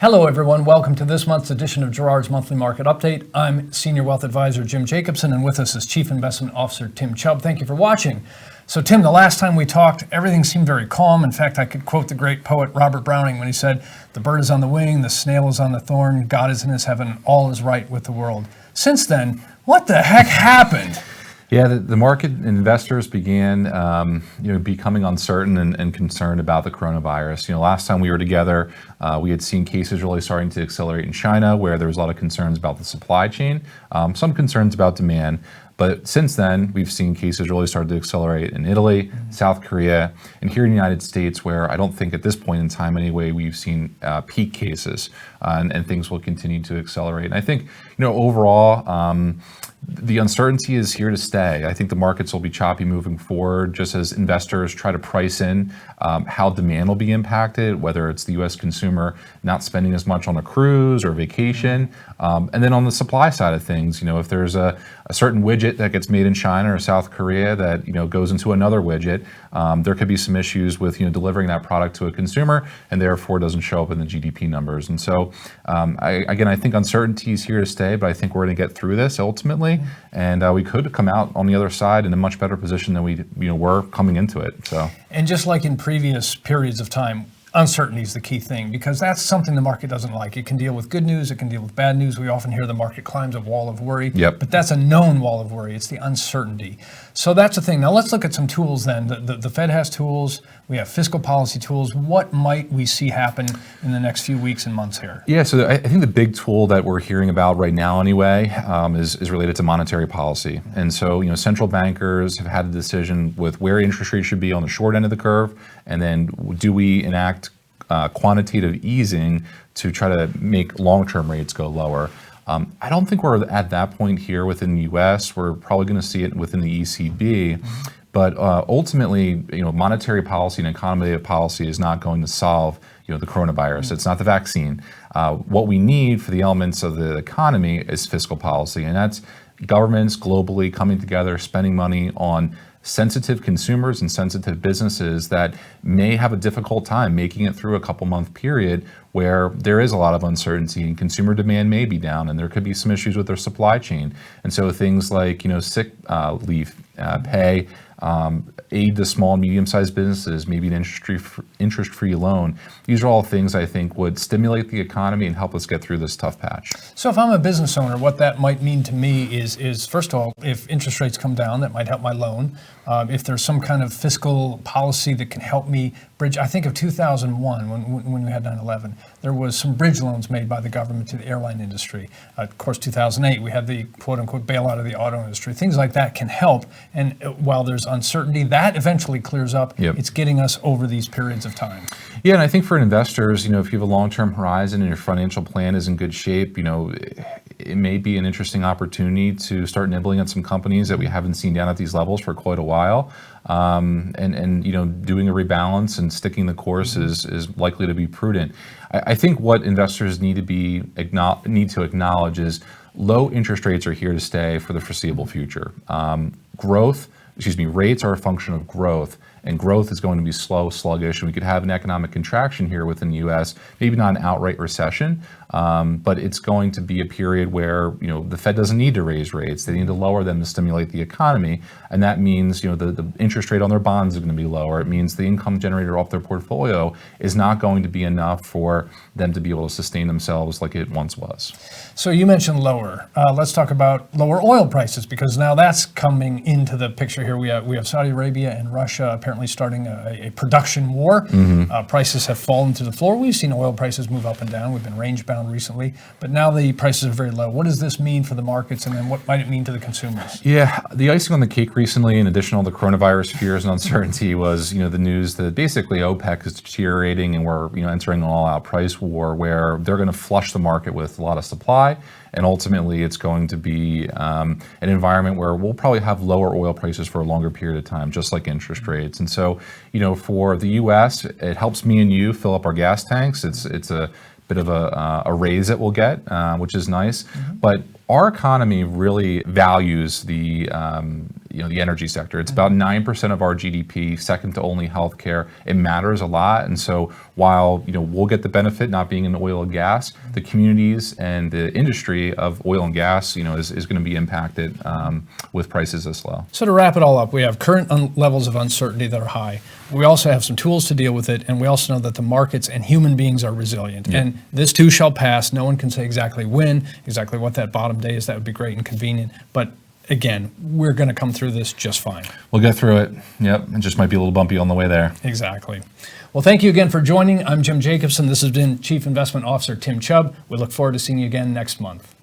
Hello everyone, welcome to this month's edition of Girard's Monthly Market Update. I'm Senior Wealth Advisor Jim Jacobson, and with us is Chief Investment Officer Tim Chubb. Thank you for watching. So Tim, the last time we talked, everything seemed very calm. In fact, I could quote the great poet Robert Browning when he said, "The bird is on the wing, the snail is on the thorn, God is in his heaven, all is right with the world." Since then, what the heck happened? Yeah, the market investors began, becoming uncertain and concerned about the coronavirus. Last time we were together, we had seen cases really starting to accelerate in China, where there was a lot of concerns about the supply chain, some concerns about demand. But since then, we've seen cases really start to accelerate in Italy, South Korea, and here in the United States, where I don't think at this point in time anyway, we've seen peak cases, and things will continue to accelerate. And I think, overall, the uncertainty is here to stay. I think the markets will be choppy moving forward, just as investors try to price in how demand will be impacted, whether it's the U.S. consumer not spending as much on a cruise or vacation. And then on the supply side of things, if there's a certain widget that gets made in China or South Korea that goes into another widget, there could be some issues with delivering that product to a consumer, and therefore doesn't show up in the GDP numbers. And so, I think uncertainty is here to stay, but I think we're going to get through this ultimately, and we could come out on the other side in a much better position than we were coming into it. So, and just like in previous periods of time, uncertainty is the key thing, because that's something the market doesn't like. It can deal with good news, it can deal with bad news. We often hear the market climbs a wall of worry, but that's a known wall of worry. It's the uncertainty. So that's the thing. Now let's look at some tools then. The Fed has tools, we have fiscal policy tools. What might we see happen in the next few weeks and months here? Yeah, so I think the big tool that we're hearing about right now anyway is related to monetary policy. And so, central bankers have had a decision with where interest rates should be on the short end of the curve, and then do we enact quantitative easing to try to make long-term rates go lower. I don't think we're at that point here within the U.S. We're probably going to see it within the ECB. But ultimately, monetary policy and accommodative policy is not going to solve, the coronavirus. It's not the vaccine. What we need for the elements of the economy is fiscal policy, and that's governments globally coming together, spending money on sensitive consumers and sensitive businesses that may have a difficult time making it through a couple-month period where there is a lot of uncertainty and consumer demand may be down, and there could be some issues with their supply chain. And so things like, sick leave pay, aid to small and medium-sized businesses, maybe an interest-free loan. These are all things I think would stimulate the economy and help us get through this tough patch. So if I'm a business owner, what that might mean to me is first of all, if interest rates come down, that might help my loan. If there's some kind of fiscal policy that can help me bridge, I think of 2001 when we had 9/11, there was some bridge loans made by the government to the airline industry. Of course, 2008, we had the quote-unquote bailout of the auto industry. Things like that can help, and while there's uncertainty, that eventually clears up. Yep. It's getting us over these periods of time. Yeah, and I think for investors, if you have a long-term horizon and your financial plan is in good shape, it may be an interesting opportunity to start nibbling at some companies that we haven't seen down at these levels for quite a while. And doing a rebalance and sticking the course is likely to be prudent. I think what investors need to acknowledge is low interest rates are here to stay for the foreseeable future. Rates are a function of growth, and growth is going to be slow, sluggish, and we could have an economic contraction here within the U.S., maybe not an outright recession, but it's going to be a period where, the Fed doesn't need to raise rates. They need to lower them to stimulate the economy, and that means, the interest rate on their bonds is going to be lower. It means the income generated off their portfolio is not going to be enough for them to be able to sustain themselves like it once was. So you mentioned lower. Let's talk about lower oil prices, because now that's coming into the picture here. We have Saudi Arabia and Russia apparently starting a production war. Prices have fallen to the floor. We've seen oil prices move up and down. We've been range-bound recently, but now the prices are very low. What does this mean for the markets, and then what might it mean to the consumers? Yeah, the icing on the cake recently, in addition to all the coronavirus fears and uncertainty, was the news that basically OPEC is deteriorating and we're entering an all-out price war where they're going to flush the market with a lot of supply, and ultimately it's going to be an environment where we'll probably have lower oil prices for a longer period of time, just like interest rates. And so, for the U.S., it helps me and you fill up our gas tanks. It's a bit of a raise that we'll get, which is nice. But our economy really values the the energy sector. It's about 9% of our GDP, second to only healthcare. It matters a lot, and so while we'll get the benefit not being in oil and gas, the communities and the industry of oil and gas, is going to be impacted with prices this low. So to wrap it all up, we have current levels of uncertainty that are high. We also have some tools to deal with it, and we also know that the markets and human beings are resilient. Yeah. And this too shall pass. No one can say exactly when, exactly what that bottom day is. That would be great and convenient. But again, we're going to come through this just fine. We'll get through it. Yep, it just might be a little bumpy on the way there. Exactly. Well, thank you again for joining. I'm Jim Jacobson. This has been Chief Investment Officer Tim Chubb. We look forward to seeing you again next month.